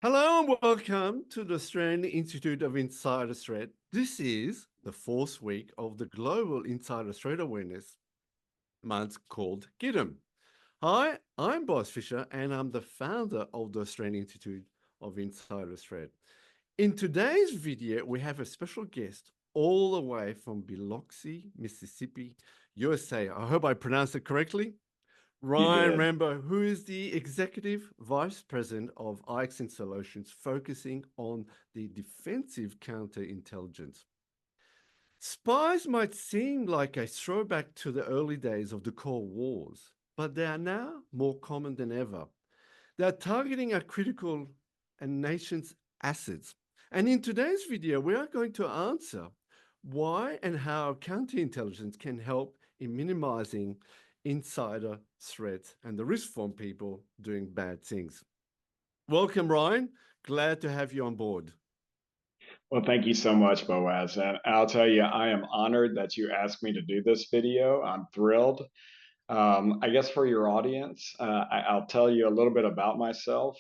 Hello and welcome to the Australian Institute of Insider Threat. This is the fourth week of the Global Insider Threat Awareness Month called GITM. Hi, I'm Boris Fisher and I'm the founder of the Australian Institute of Insider Threat. In today's video, we have a special guest all the way from Biloxi, Mississippi, USA. I hope I pronounced it correctly. You Ryan did. Rambo, who is the Executive Vice President of IXN Solutions, focusing on the defensive counterintelligence. Spies might seem like a throwback to the early days of the Cold Wars, but they are now more common than ever. They are targeting our critical and nation's assets. And in today's video, we are going to answer why and how counterintelligence can help in minimizing insider threats and the risk from people doing bad things. Welcome, Ryan. Glad to have you on board. Well, thank you so much, Boaz. And I'll tell you, I am honored that you asked me to do this video. I'm thrilled. I guess for your audience, I'll tell you a little bit about myself.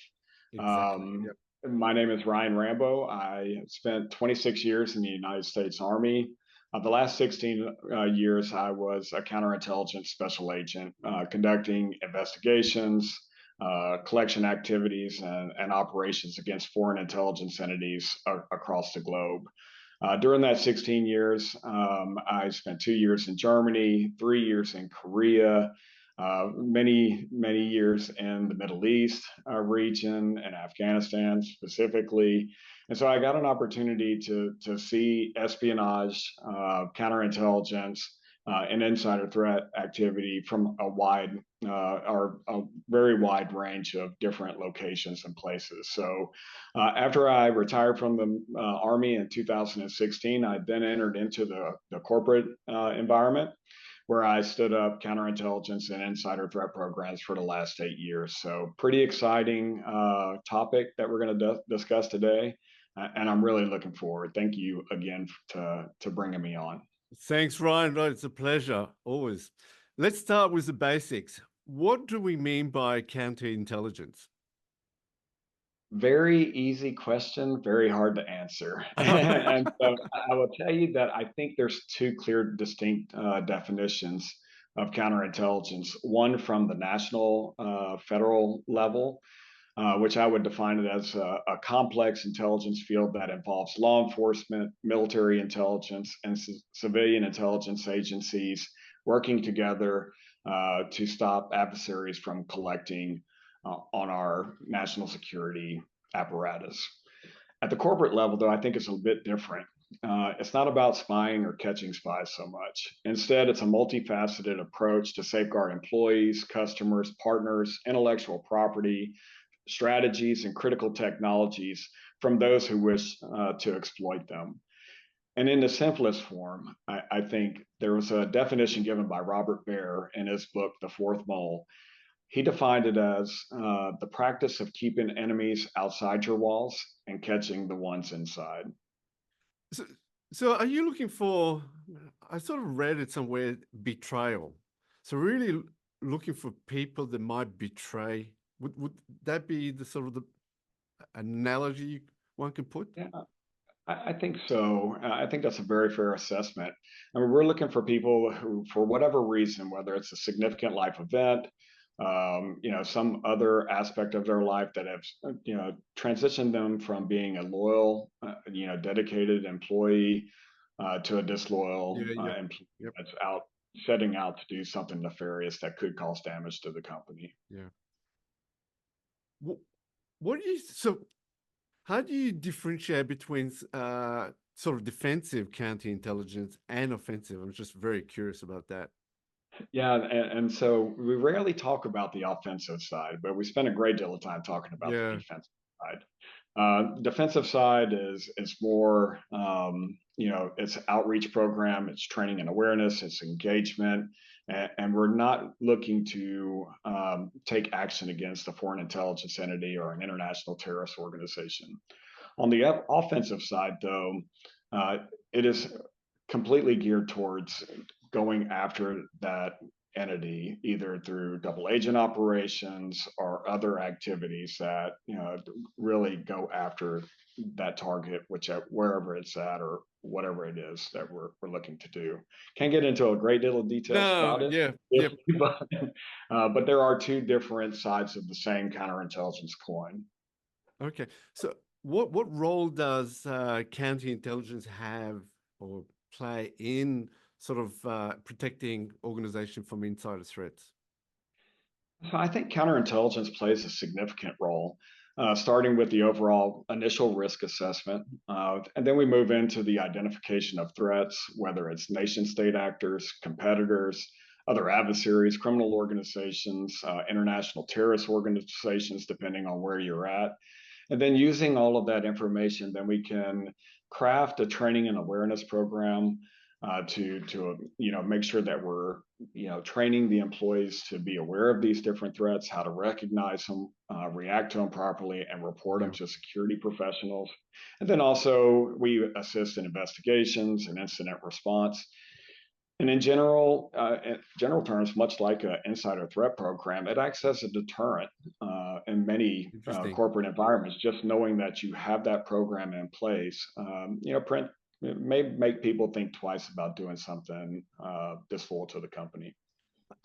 Exactly. Um, Yep. my name is Ryan Rambo. I spent 26 years in the United States Army. The last 16 years, I was a counterintelligence special agent, conducting investigations, collection activities, and operations against foreign intelligence entities across the globe. During that 16 years, I spent 2 years in Germany, 3 years in Korea, many years in the Middle East region and Afghanistan specifically. And so I got an opportunity to see espionage, counterintelligence, and insider threat activity from or a very wide range of different locations and places. So after I retired from the Army in 2016, I then entered into the corporate environment where I stood up counterintelligence and insider threat programs for the last 8 years. So pretty exciting topic that we're going to discuss today. And I'm really looking forward. Thank you again to bringing me on. Thanks, Ryan. Right, it's a pleasure, always. Let's start with the basics. What do we mean by counterintelligence? Very easy question, very hard to answer. And so I will tell you that I think there's two clear, distinct definitions of counterintelligence. One from the national federal level, which I would define it as a complex intelligence field that involves law enforcement, military intelligence, and civilian intelligence agencies working together to stop adversaries from collecting on our national security apparatus. At the corporate level, though, I think it's a bit different. It's not about spying or catching spies so much. Instead, it's a multifaceted approach to safeguard employees, customers, partners, intellectual property, strategies, and critical technologies from those who wish to exploit them. And in the simplest form, I think there was a definition given by Robert Baer in his book, The Fourth Mole. He defined it as the practice of keeping enemies outside your walls and catching the ones inside. So, so are you looking for, I sort of read it somewhere, betrayal. So really looking for people that might betray. Would that be the sort of the analogy one can put? Yeah, I think so. I think that's a very fair assessment. I mean, we're looking for people who, for whatever reason, whether it's a significant life event, some other aspect of their life that have, transitioned them from being a loyal, dedicated employee to a disloyal Yeah, yep, employee yep, that's out setting out to do something nefarious that could cause damage to the company. yeah. What, what do you, so how do you differentiate between sort of defensive counterintelligence and offensive? I'm just very curious about that. Yeah, and so we rarely talk about the offensive side, but we spend a great deal of time talking about the Yeah, defensive side. Defensive side is more, it's outreach program, it's training and awareness, it's engagement, and we're not looking to take action against a foreign intelligence entity or an international terrorist organization. On the offensive side, though, it is completely geared towards going after that entity, either through double agent operations or other activities that really go after that target, wherever it's at or whatever it is that we're looking to do. Can't get into a great deal of details No, about it, yeah, yeah. but there are two different sides of the same counterintelligence coin. Okay. So what role does counterintelligence have or play in sort of protecting organization from insider threats? So I think counterintelligence plays a significant role, starting with the overall initial risk assessment. And then we move into the identification of threats, whether it's nation state actors, competitors, other adversaries, criminal organizations, international terrorist organizations, depending on where you're at. And then using all of that information, then we can craft a training and awareness program to make sure that we're training the employees to be aware of these different threats, how to recognize them, react to them properly, and report them Yeah. to security professionals. And then also we assist in investigations and incident response. And in general terms, much like an insider threat program, it acts as a deterrent in many Interesting. corporate environments. Just knowing that you have that program in place, print it may make people think twice about doing something disloyal to the company.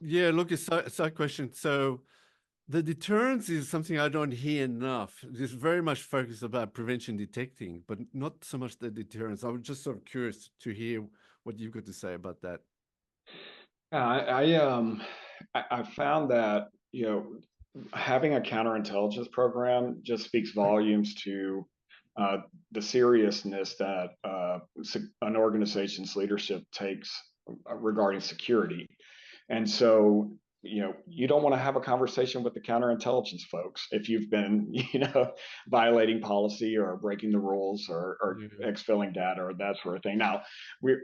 Yeah, look, it's a side question. So the deterrence is something I don't hear enough. It's very much focused about prevention detecting, but not so much the deterrence. I was just sort of curious to hear what you've got to say about that. Yeah, I found that having a counterintelligence program just speaks volumes to uh, the seriousness that an organization's leadership takes regarding security. And so, you don't want to have a conversation with the counterintelligence folks if you've been, violating policy or breaking the rules or Yeah. exfilling data or that sort of thing. Now,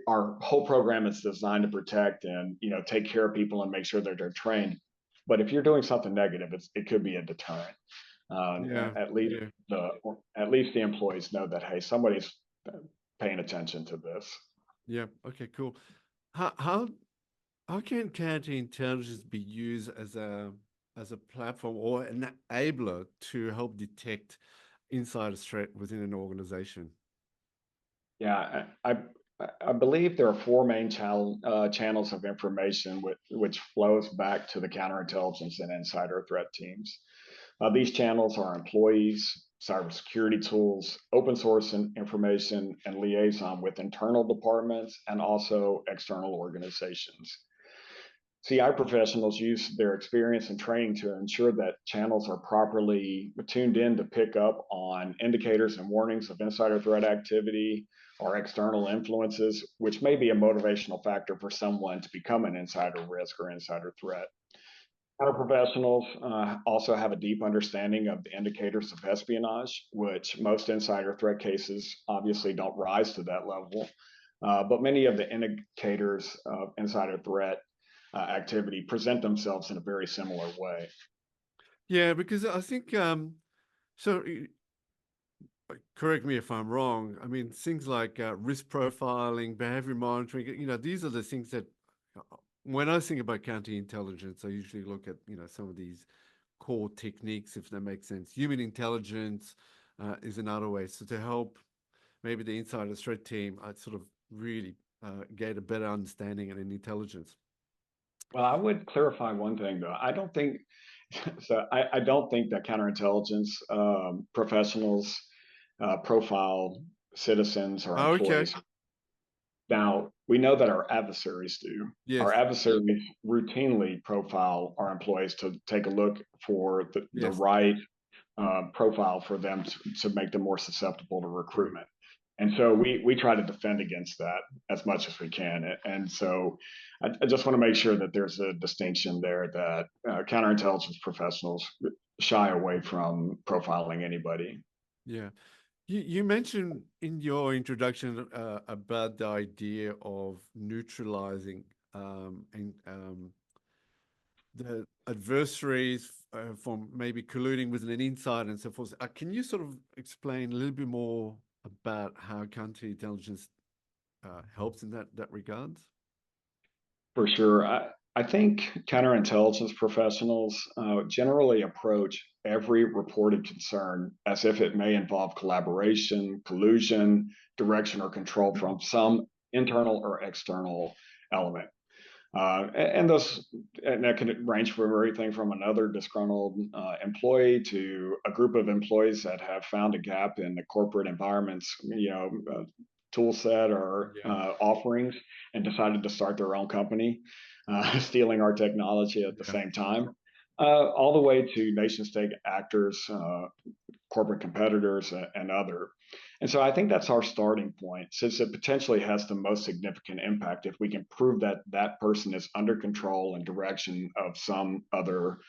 our whole program is designed to protect and take care of people and make sure that they're trained. But if you're doing something negative, it could be a deterrent. Yeah. At least Yeah. the employees know that, hey, somebody's paying attention to this. Yeah. Okay, cool. How how how can counterintelligence be used as a platform or an enabler to help detect insider threat within an organization? Yeah, I believe there are four main channels of information which flows back to the counterintelligence and insider threat teams. These channels are employees, cybersecurity tools, open source information, and liaison with internal departments and also external organizations. CI professionals use their experience and training to ensure that channels are properly tuned in to pick up on indicators and warnings of insider threat activity or external influences, which may be a motivational factor for someone to become an insider risk or insider threat. Our professionals also have a deep understanding of the indicators of espionage, which most insider threat cases obviously don't rise to that level. But many of the indicators of insider threat activity present themselves in a very similar way. Yeah, because I think so. Correct me if I'm wrong. I mean, things like risk profiling, behavior monitoring. These are the things that when I think about counterintelligence, I usually look at some of these core techniques, if that makes sense. Human intelligence is another way. So to help maybe the insider threat team, I sort of really get a better understanding and an intelligence. Well, I would clarify one thing though. I don't think so. I don't think that counterintelligence professionals profile citizens or Oh, okay. employees. Now, we know that our adversaries do. Our Yes. adversaries routinely profile our employees to take a look for the Yes. right profile for them to make them more susceptible to Yeah. recruitment. And so we try to defend against that as much as we can. And so I just want to make sure that there's a distinction there that counterintelligence professionals shy away from profiling anybody. Yeah. You mentioned in your introduction about the idea of neutralizing and the adversaries from maybe colluding with an insider and so forth. Can you sort of explain a little bit more about how counterintelligence helps in that regards? For sure. I think counterintelligence professionals generally approach every reported concern as if it may involve collaboration, collusion, direction, or control from some internal or external element. And those and that can range from everything from another disgruntled employee to a group of employees that have found a gap in the corporate environment's tool set or Yeah. offerings and decided to start their own company, stealing our technology at the Yeah. same time. All the way to nation state actors, corporate competitors, and other. And so I think that's our starting point, since it potentially has the most significant impact if we can prove that that person is under control and direction of some other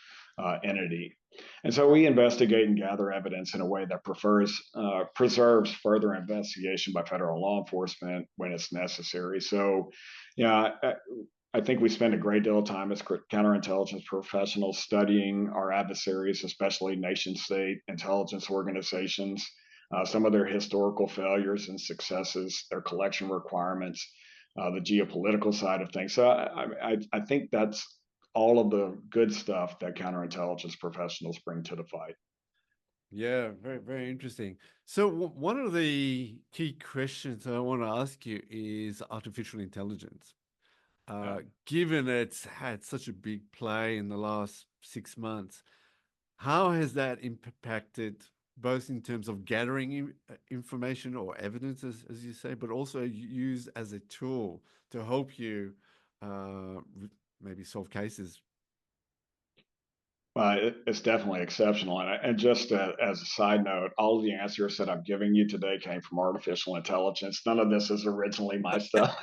entity. And so we investigate and gather evidence in a way that preserves further investigation by federal law enforcement when it's necessary. So, yeah, I think we spend a great deal of time as counterintelligence professionals studying our adversaries, especially nation state intelligence organizations, some of their historical failures and successes, their collection requirements, the geopolitical side of things. So I think that's all of the good stuff that counterintelligence professionals bring to the fight. Yeah, very, very interesting. So one of the key questions I want to ask you is artificial intelligence. Yeah. Given it's had such a big play in the last 6 months, how has that impacted both in terms of gathering information or evidence, as you say, but also used as a tool to help you maybe solve cases? It's definitely exceptional. And just as a side note, all of the answers that I'm giving you today came from artificial intelligence. None of this is originally my stuff.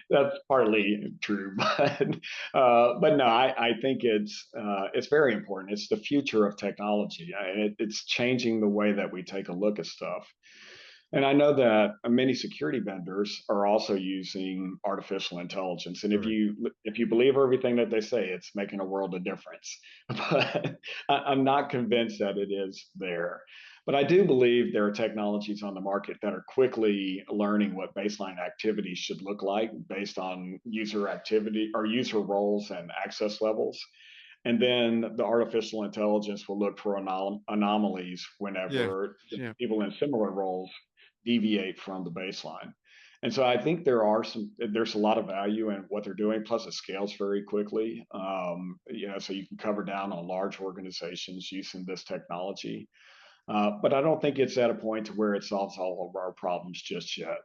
That's partly true, but no, I think it's very important. It's the future of technology. It's changing the way that we take a look at stuff. And I know that many security vendors are also using artificial intelligence. And Correct. if you believe everything that they say, it's making a world of difference. But I'm not convinced that it is there. But I do believe there are technologies on the market that are quickly learning what baseline activities should look like based on user activity or user roles and access levels. And then the artificial intelligence will look for anomalies Yeah. whenever Yeah. people in similar roles deviate from the baseline. And so I think there's a lot of value in what they're doing. Plus, it scales very quickly. So you can cover down on large organizations using this technology. But I don't think it's at a point to where it solves all of our problems just yet.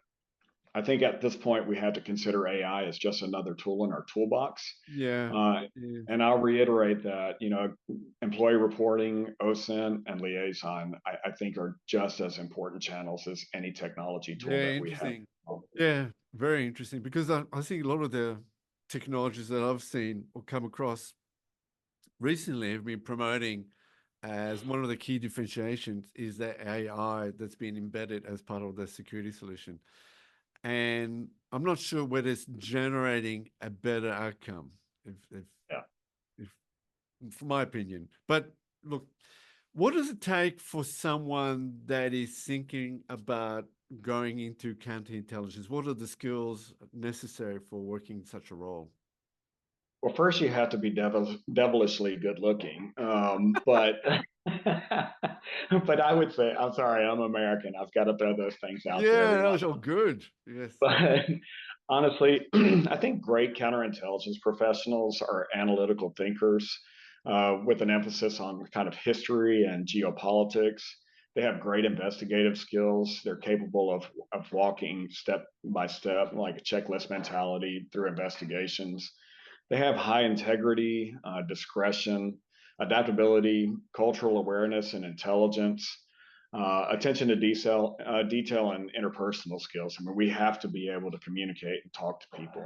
I think at this point we have to consider AI as just another tool in our toolbox. Yeah. Uh, Yeah. and I'll reiterate that, employee reporting, OSINT, and liaison, I think are just as important channels as any technology tool Yeah, that we have. interesting. Yeah, very interesting because I think a lot of the technologies that I've seen or come across recently have been promoting as one of the key differentiations is that AI that's been embedded as part of the security solution. And I'm not sure whether it's generating a better outcome, if, Yeah. if from my opinion. But look, what does it take for someone that is thinking about going into counterintelligence? What are the skills necessary for working such a role? Well, first you have to be devilishly good looking. But but I would say, I'm sorry, I'm American. I've got to throw those things out there Yeah, every that was once. all good. Yes. But honestly, I think great counterintelligence professionals are analytical thinkers with an emphasis on kind of history and geopolitics. They have great investigative skills. They're capable of walking step by step, like a checklist mentality through investigations. They have high integrity, discretion, adaptability, cultural awareness, and intelligence. Attention to detail and interpersonal skills. I mean, we have to be able to communicate and talk to people.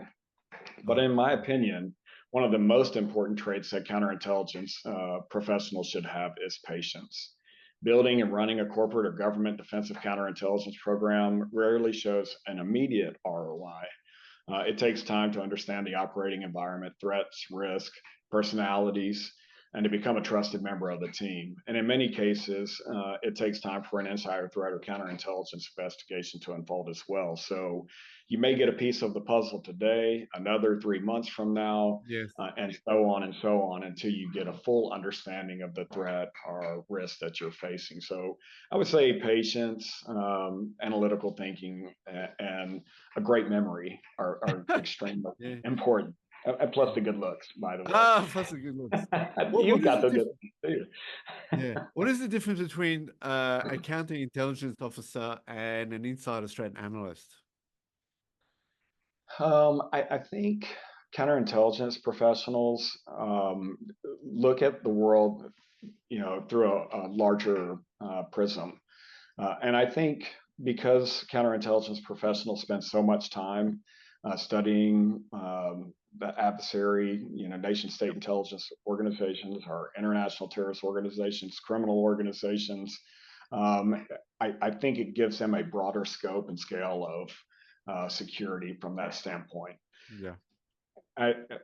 But Oh, in my opinion, one of the most important traits that counterintelligence professionals should have is patience. Building and running a corporate or government defensive counterintelligence program rarely shows an immediate ROI. It takes time to understand the operating environment, threats, risk, personalities, and to become a trusted member of the team. And in many cases, it takes time for an insider threat or counterintelligence investigation to unfold as well. So you may get a piece of the puzzle today, another 3 months from now, Yes. and so on until you get a full understanding of the threat or risk that you're facing. So I would say patience, analytical thinking, and a great memory are extremely Yeah. important. And plus the good looks, by the way. Ah, that's a good looks. What You've is got the the good difference? too. Yeah. What is the difference between a counterintelligence officer and an insider threat analyst? I think counterintelligence professionals look at the world, through a larger prism. And I think because counterintelligence professionals spend so much time studying the adversary, nation state intelligence organizations or international terrorist organizations, criminal organizations, um, I think it gives them a broader scope and scale of security from that standpoint. Yeah.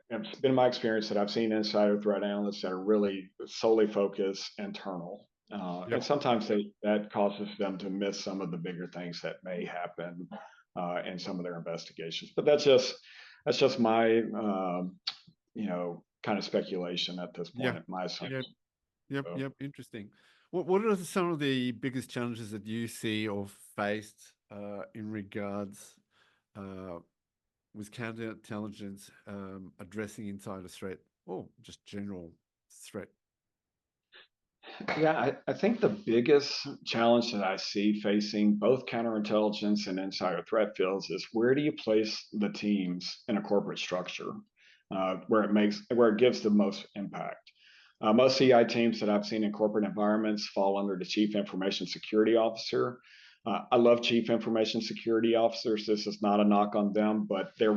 It's been my experience that I've seen insider threat analysts that are really solely focused internal. And Yep. sometimes that causes them to miss some of the bigger things that may happen in some of their investigations. But that's just my kind of speculation at this Yeah. point, my Yep. assumption. Yep. So, Yep. Interesting. What are some of the biggest challenges that you see or faced in regards uh, with counterintelligence addressing insider threat or just general threat? yeah, I think the biggest challenge that I see facing both counterintelligence and insider threat fields is where do you place the teams in a corporate structure where it gives the most impact. Most CI teams that I've seen in corporate environments fall under the chief information security officer. I love chief information security officers. This is not a knock on them, but they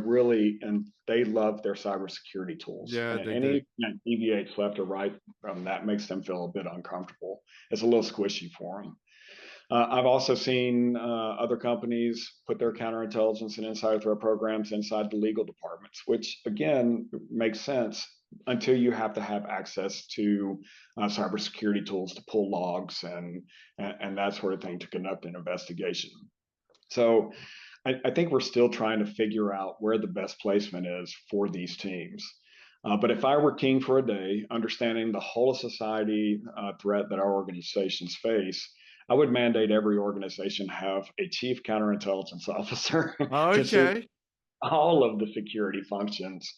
love their cybersecurity tools. Yeah, And they do. any deviates left or right from that makes them feel a bit uncomfortable. It's a little squishy for them. I've also seen other companies put their counterintelligence and insider threat programs inside the legal departments, which again makes sense until you have to have access to cybersecurity tools to pull logs and that sort of thing to conduct an investigation. So I think we're still trying to figure out where the best placement is for these teams. But if I were king for a day, understanding the whole of society threat that our organizations face, I would mandate every organization have a chief counterintelligence officer to see Okay. all of the security functions.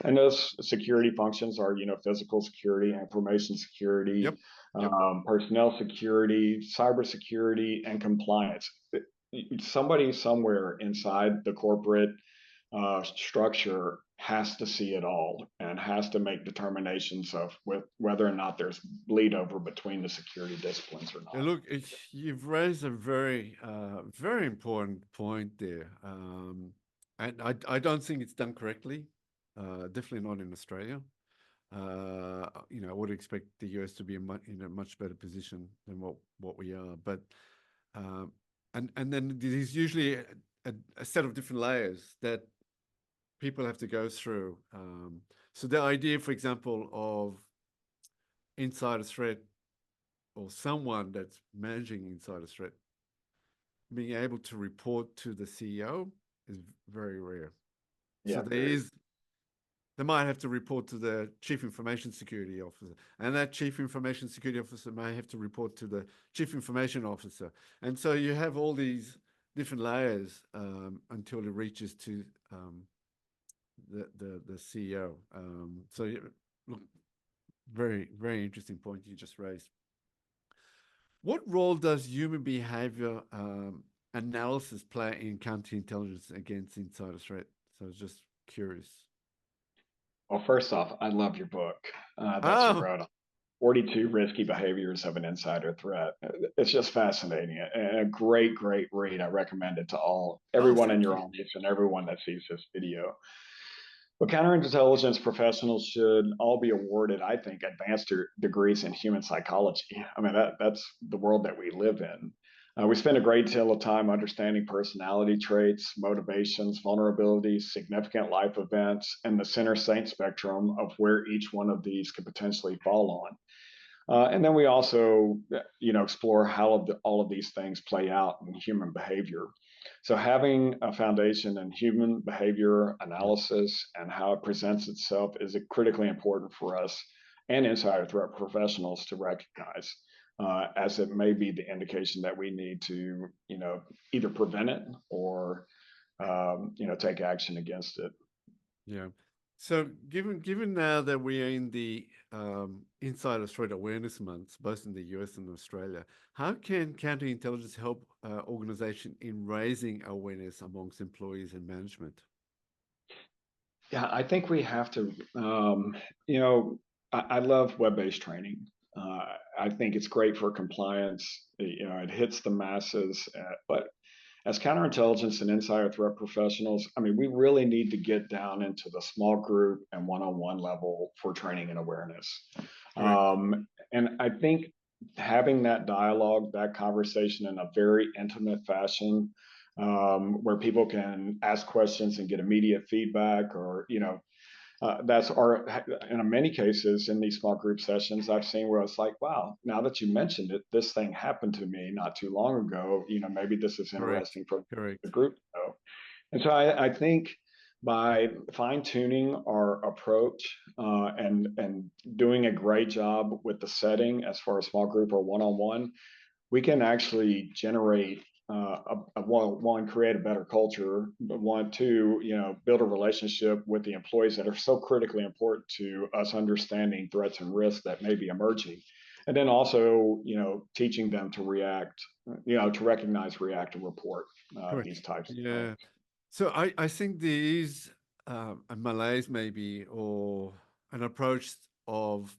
And those security functions are, physical security, information security, Yep. Yep. personnel security, cybersecurity, and compliance. Somebody somewhere inside the corporate structure has to see it all and has to make determinations of whether or not there's bleed over between the security disciplines or not. Look, you've raised a very, very important point there. And I don't think it's done correctly. Definitely not in Australia. I would expect the US to be in a much better position than what we are. But um, and then there's usually a set of different layers that people have to go through. So the idea, for example, of insider threat or someone that's managing insider threat being able to report to the CEO is very rare. So Yeah, very. they might have to report to the chief information security officer, and that chief information security officer may have to report to the chief information officer. And so you have all these different layers until it reaches to the CEO. Look, very, very interesting point you just raised. What role does human behavior analysis play in counterintelligence against insider threat? So I was just curious. Well, first off, I love your book that you Oh, wrote on 42 risky behaviors of an insider threat. It's just fascinating and a great, great read. I recommend it to oh, everyone in thank your you. audience and everyone that sees this video. Well, counterintelligence professionals should all be awarded, I think, advanced degrees in human psychology. I mean, that's the world that we live in. We spend a great deal of time understanding personality traits, motivations, vulnerabilities, significant life events, and the center saint spectrum of where each one of these could potentially fall on. And then we also, explore how all of these things play out in human behavior. So having a foundation in human behavior Yeah. analysis and how it presents itself is critically important for us and insider threat professionals to recognize, as it may be the indication that we need to, either prevent it or, take action against it. Yeah. So given now that we are in the Insider Threat Awareness Month, both in the US and Australia, how can counterintelligence help organization in raising awareness amongst employees and management? Yeah, I think we have to, you know, I love web-based training. I think it's great for compliance. It hits the masses, but as counterintelligence and insider threat professionals, I mean, we really need to get down into the small group and one-on-one level for training and awareness. Correct. And I think having that dialogue, that conversation in a very intimate fashion, where people can ask questions and get immediate feedback, or that's our, in many cases in these small group sessions I've seen where it's like, wow, now that you mentioned it, this thing happened to me not too long ago. Maybe this is Correct. interesting for the Correct. group to know. And so I think by fine tuning our approach, and doing a great job with the setting as far as small group or one on one, we can actually generate, one, create a better culture, but one, two, build a relationship with the employees that are so critically important to us understanding threats and risks that may be emerging. And then also, teaching them to react, to recognize, react, and report Correct. these types of things. Yeah. So I think there is a malaise maybe, or an approach of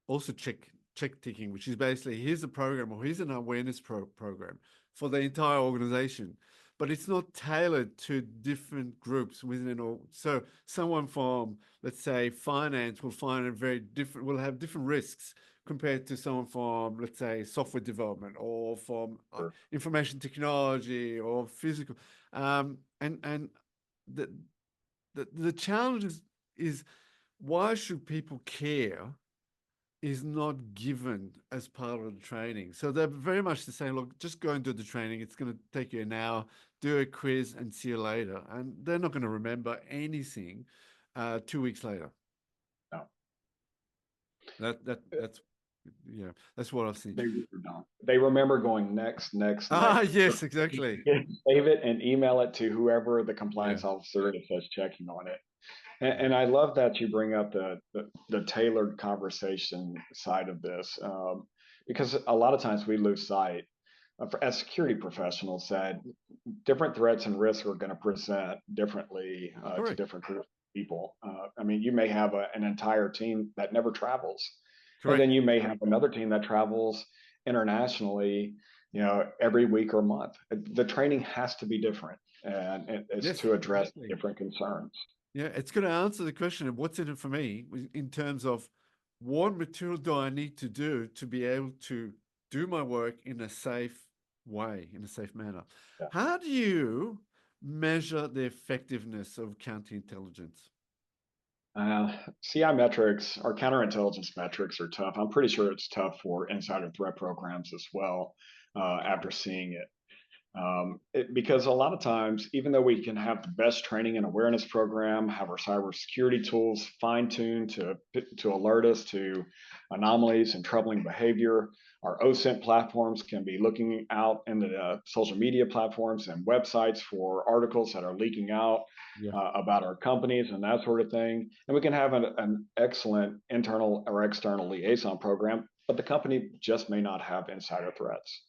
also check ticking, which is basically here's a program or here's an awareness program for the entire organization, but it's not tailored to different groups within an org. So someone from, let's say, finance will find it very different, will have different risks compared to someone from, let's say, software development, or from Sure. information technology or physical. And the, the challenge is why should people care is not given as part of the training. So they're very much the same, look, just go and do the training. It's going to take you an hour, do a quiz and see you later. And they're not going to remember anything 2 weeks later. No. That's, yeah, that's what I've seen. They remember going next, next, Ah, next. yes, exactly. Save it and email it to whoever the Yeah, compliance officer is that's checking on it. And I love that you bring up the tailored conversation side of this, because a lot of times we lose sight, as security professionals, that different threats and risks are going to present differently to correct, different groups of people. I mean, you may have an entire team that never travels, and then correct. you may have another team that travels internationally, every week or month. The training has to be different, and it's Yes, to address exactly. different concerns. Yeah, it's going to answer the question of what's in it for me in terms of what material do I need to do to be able to do my work in a safe way, in a safe manner. Yeah. How do you measure the effectiveness of counterintelligence? CI metrics or counterintelligence metrics are tough. I'm pretty sure it's tough for insider threat programs as well, after seeing it. Because a lot of times, even though we can have the best training and awareness program, have our cybersecurity tools fine-tuned to alert us to anomalies and troubling behavior, our OSINT platforms can be looking out into the social media platforms and websites for articles that are leaking out Yeah, about our companies and that sort of thing. And we can have an excellent internal or external liaison program, but the company just may not have insider threats.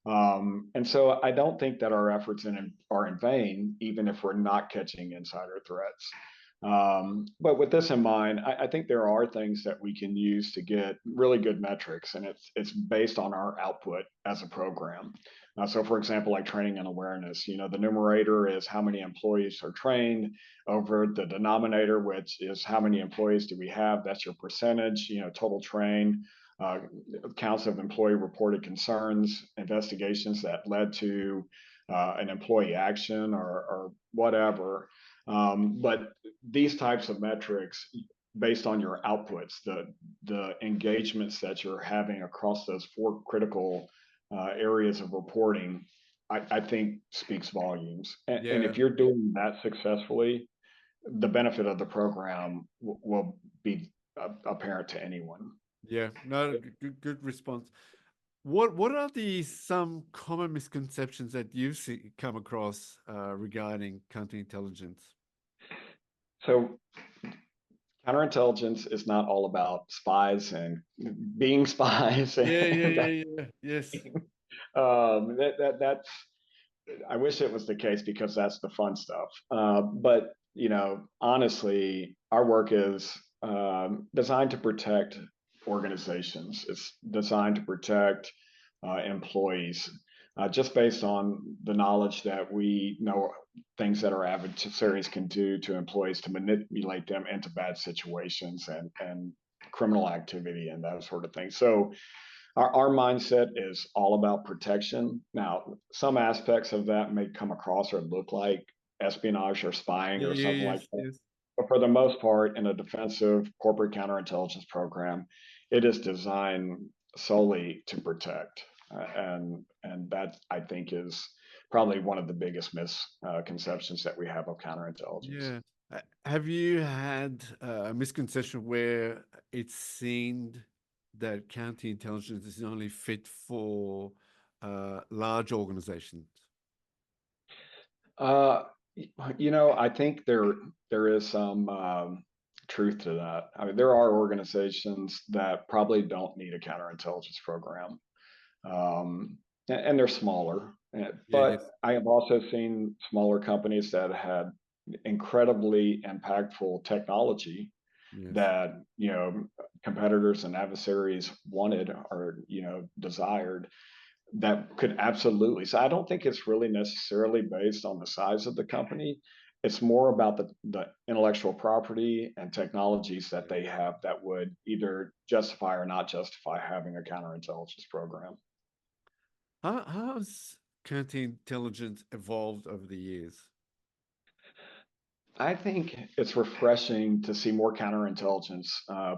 And so I don't think that our efforts are in vain, even if we're not catching insider threats. But with this in mind, I think there are things that we can use to get really good metrics, and it's based on our output as a program. So, for example, like training and awareness, the numerator is how many employees are trained over the denominator, which is how many employees do we have. That's your percentage, total trained. uh, counts of employee reported concerns, investigations that led to an employee action or whatever. But these types of metrics, based on your outputs, the engagements that you're having across those four critical areas of reporting, I think speaks volumes. And Yeah, if you're doing that successfully, the benefit of the program will be apparent to anyone. yeah. No, good response. What are the some common misconceptions that you've come across regarding counterintelligence? So counterintelligence is not all about spies and being spies Yeah, yeah, and yeah, yeah. Yes. that's I wish it was the case because that's the fun stuff. But honestly, our work is designed to protect organizations. It's designed to protect employees, just based on the knowledge that we know things that our adversaries can do to employees to manipulate them into bad situations and criminal activity and that sort of thing. So our mindset is all about protection. Now, some aspects of that may come across or look like espionage or spying Yeah, or yeah, something like yes, that. yes. But for the most part, in a defensive corporate counterintelligence program, it is designed solely to protect. And that, I think, is probably one of the biggest misconceptions that we have of counterintelligence. Yeah. Have you had a misconception where it's seen that counterintelligence is only fit for large organizations? Uh, I think there is some truth to that. I mean, there are organizations that probably don't need a counterintelligence program, and they're smaller. Yeah, But yes, I have also seen smaller companies that had incredibly impactful technology yes. that competitors and adversaries wanted or desired that could absolutely. So I don't think it's really necessarily based on the size of the company. It's more about the intellectual property and technologies that they have that would either justify or not justify having a counterintelligence program. How's counterintelligence evolved over the years? I think it's refreshing to see more counterintelligence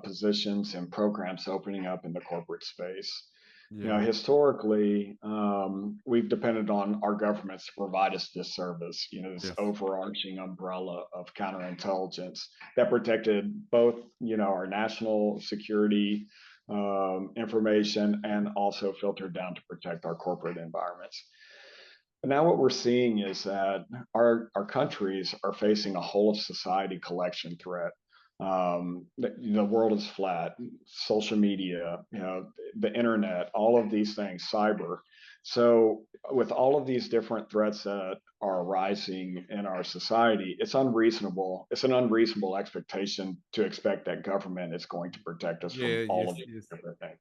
positions and programs opening up in the corporate space. Yeah, Historically, we've depended on our governments to provide us this service, this yes. overarching umbrella of counterintelligence that protected both, our national security information and also filtered down to protect our corporate environments. But now what we're seeing is that our countries are facing a whole of society collection threat. The world is flat, social media, the internet, all of these things, cyber. So with all of these different threats that are arising in our society, it's unreasonable. It's an unreasonable expectation to expect that government is going to protect us from Yeah, all yes, of these yes. different things.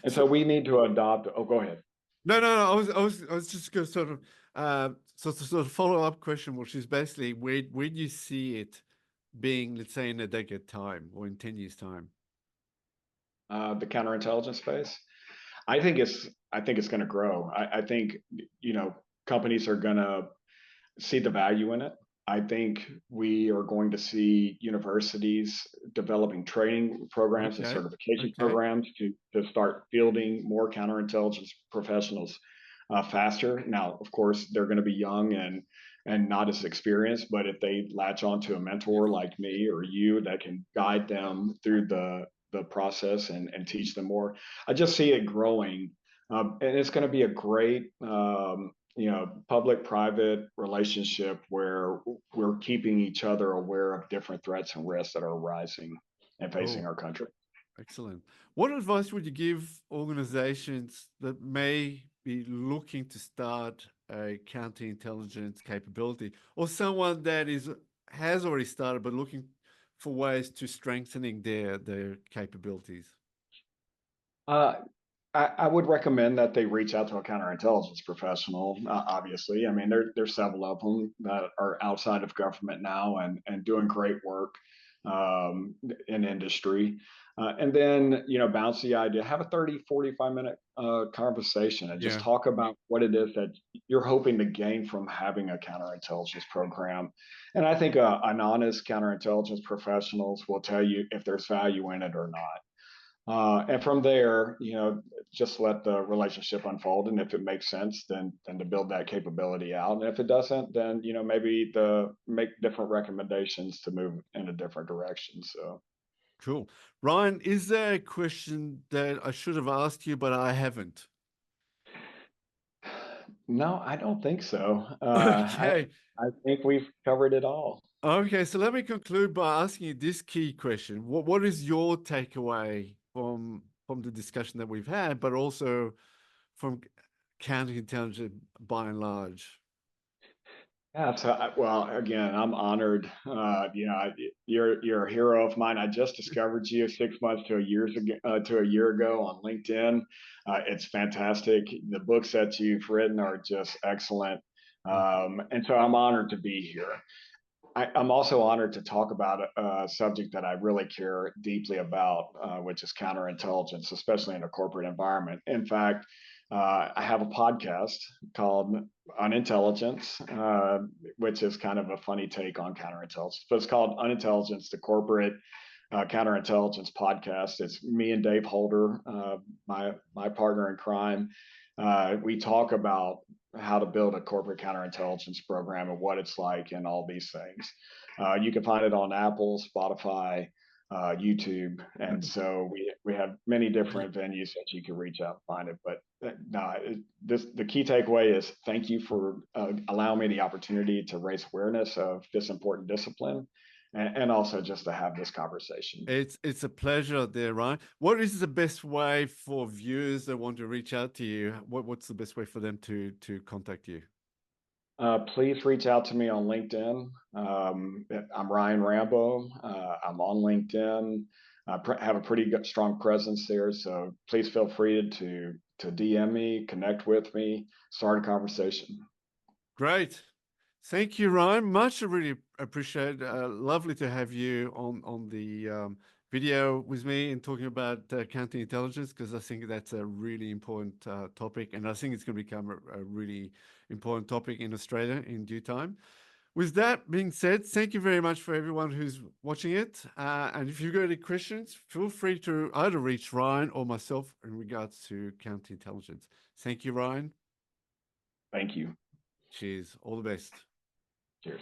And So so we need to adopt. Oh, go ahead. no, no, no. I was just going to sort of, sort of follow up question, which is basically where do you see it being, let's say, in a decade time or in 10 years time? The counterintelligence space. I think it's going to grow. I think companies are going to see the value in it. I think we are going to see universities developing training programs and Okay, certification okay, programs to start fielding more counterintelligence professionals faster. Now, of course, they're going to be young and not as experienced, but if they latch onto a mentor yes, like me or you that can guide them through the process and teach them more, I just see it growing, and it's going to be a great public-private relationship where we're keeping each other aware of different threats and risks that are arising and facing cool, our country. excellent. What advice would you give organizations that may be looking to start a counterintelligence capability, or someone that has already started but looking for ways to strengthening their capabilities? Uh, I would recommend that they reach out to a counterintelligence professional. Obviously, I mean there's several of them that are outside of government now and doing great work. in industry. And then, bounce the idea, have a 30, 45-minute conversation and just Yeah. talk about what it is that you're hoping to gain from having a counterintelligence program. And I think an honest counterintelligence professionals will tell you if there's value in it or not. And from there, just let the relationship unfold. And if it makes sense, then to build that capability out. And if it doesn't, then maybe to make different recommendations to move in a different direction. So, Cool. Ryan, is there a question that I should have asked you, but I haven't? no, I don't think so. Okay. I think we've covered it all. Okay, so let me conclude by asking you this key question. What is your takeaway from the discussion that we've had, but also from counterintelligence by and large? Yeah, so well, again, I'm honored. You're a hero of mine. I just discovered you 6 months to a year ago on LinkedIn. It's fantastic. The books that you've written are just excellent, Thank you. and so I'm honored to be here. I'm also honored to talk about a subject that I really care deeply about, which is counterintelligence, especially in a corporate environment. In fact, I have a podcast called Unintelligence, which is kind of a funny take on counterintelligence, but it's called Unintelligence, the corporate counterintelligence podcast. It's me and Dave Holder, my partner in crime. We talk about how to build a corporate counterintelligence program and what it's like and all these things. You can find it on Apple, Spotify, YouTube, and so we have many different venues that you can reach out and find it. But no, the key takeaway is thank you for allowing me the opportunity to raise awareness of this important discipline, and also just to have this conversation. It's a pleasure there, Ryan. What is the best way for viewers that want to reach out to you? What's the best way for them to contact you? Please reach out to me on LinkedIn. I'm Ryan Rambo. I'm on LinkedIn. Have a pretty good, strong presence there. So please feel free to DM me, connect with me, start a conversation. Great. Thank you, Ryan. Much really appreciate. Lovely to have you on the video with me and talking about counterintelligence, because I think that's a really important topic, and I think it's going to become a really important topic in Australia in due time. With that being said, thank you very much for everyone who's watching it. And if you've got any questions, feel free to either reach Ryan or myself in regards to counterintelligence. Thank you, Ryan. Thank you. Cheers. All the best. Cheers.